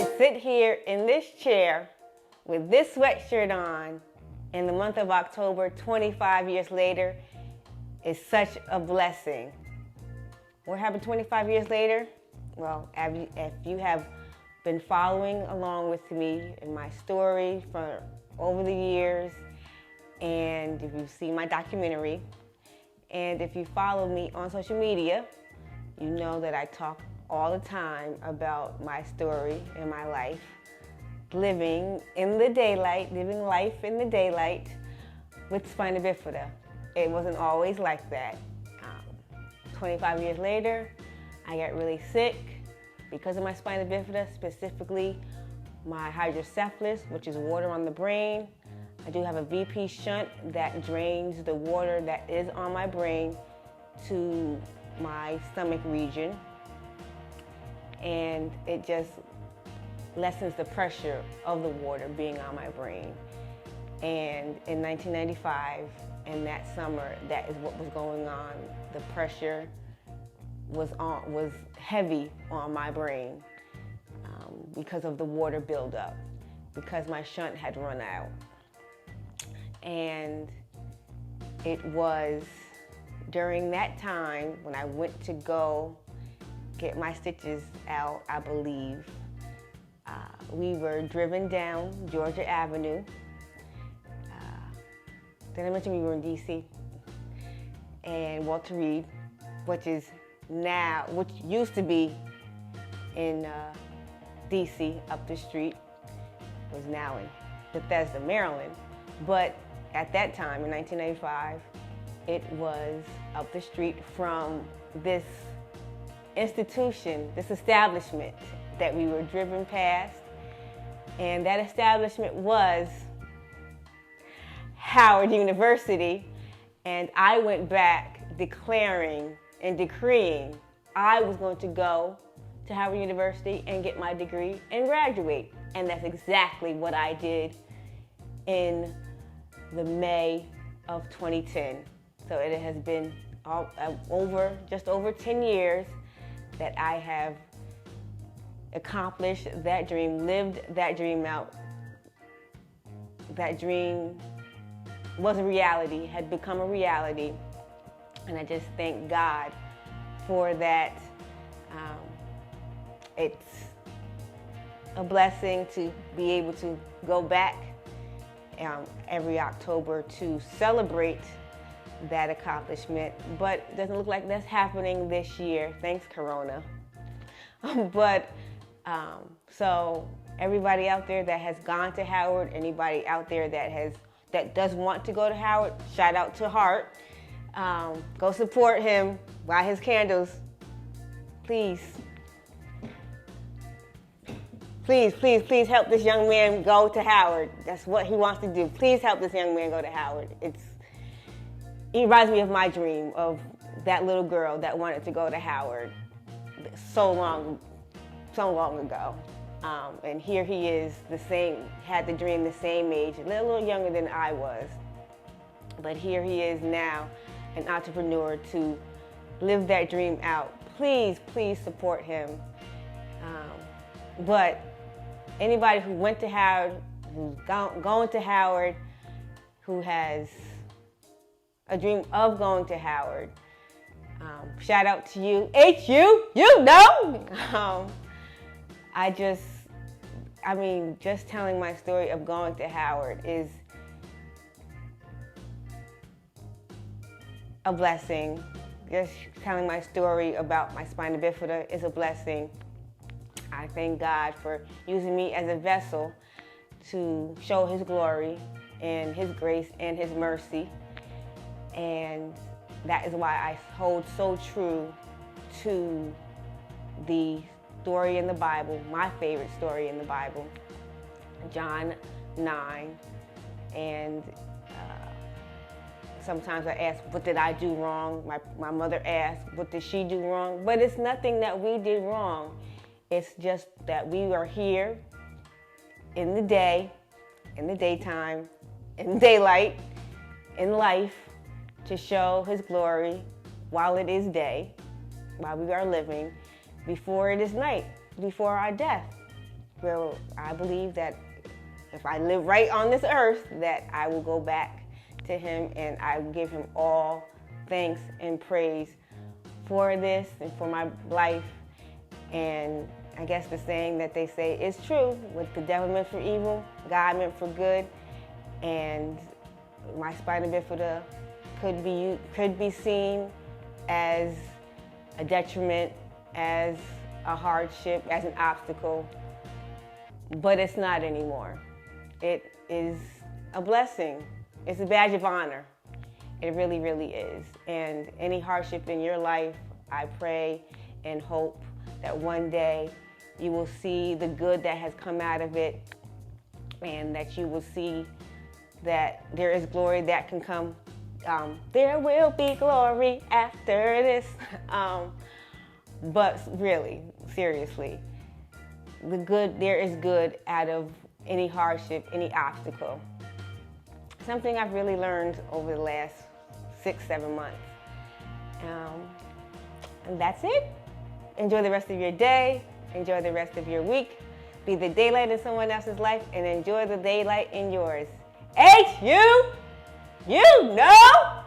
To sit here in this chair with this sweatshirt on in the month of October, 25 years later, is such a blessing. What happened 25 years later? Well, if you have been following along with me in my story for over the years, and if you've seen my documentary, and if you follow me on social media, you know that I talk all the time about my story and my life, living in the daylight, living life in the daylight with spina bifida. It wasn't always like that. 25 years later, I got really sick because of my spina bifida, specifically my hydrocephalus, which is water on the brain. I do have a VP shunt that drains the water that is on my brain to my stomach region, and it just lessens the pressure of the water being on my brain. And in 1995, and that summer, that is what was going on. The pressure was heavy on my brain because of the water buildup, because my shunt had run out. And it was during that time when I went to go get my stitches out, I believe, we were driven down Georgia Avenue. Did I mention we were in DC? And Walter Reed, which used to be in DC up the street, was now in Bethesda, Maryland. But at that time, in 1995, it was up the street from this institution, this establishment that we were driven past. And that establishment was Howard University. And I went back declaring and decreeing I was going to go to Howard University and get my degree and graduate. And that's exactly what I did in the May of 2010. So it has been just over 10 years that I have accomplished that dream, lived that dream out. That dream was a reality, had become a reality. And I just thank God for that. It's a blessing to be able to go back every October to celebrate that accomplishment, but it doesn't look like that's happening this year. Thanks, Corona. So everybody out there that has gone to Howard, anybody out there that does want to go to Howard, shout out to Hart. Go support him, buy his candles. Please help this young man go to Howard. That's what he wants to do. Please help this young man go to Howard. It reminds me of my dream of that little girl that wanted to go to Howard so long ago. And here he is, had the dream the same age, a little younger than I was. But here he is now, an entrepreneur to live that dream out. Please support him. But anybody who went to Howard, who's going to Howard, who has a dream of going to Howard, shout out to you. You know! Just telling my story of going to Howard is a blessing. Just telling my story about my spina bifida is a blessing. I thank God for using me as a vessel to show His glory and His grace and His mercy. And that is why I hold so true to the story in the Bible, my favorite story in the Bible, John 9. And sometimes I ask, what did I do wrong? My mother asked, what did she do wrong? But it's nothing that we did wrong. It's just that we are here in the day, in the daytime, in daylight, in life, to show His glory while it is day, while we are living, before it is night, before our death. where I believe that if I live right on this earth, that I will go back to him, and I will give him all thanks and praise for this and for my life. And I guess the saying that they say is true: what the devil meant for evil, God meant for good. And my spina bifida could be seen as a detriment, as a hardship, as an obstacle, but it's not anymore. It is a blessing. It's a badge of honor. It really, really is. And any hardship in your life, I pray and hope that one day you will see the good that has come out of it, and that you will see that there is glory that can come. There will be glory after this. But really, seriously, there is good out of any hardship, any obstacle. Something I've really learned over the last 6-7 months. And that's it. Enjoy the rest of your day. Enjoy the rest of your week. Be the daylight in someone else's life, and enjoy the daylight in yours. You know?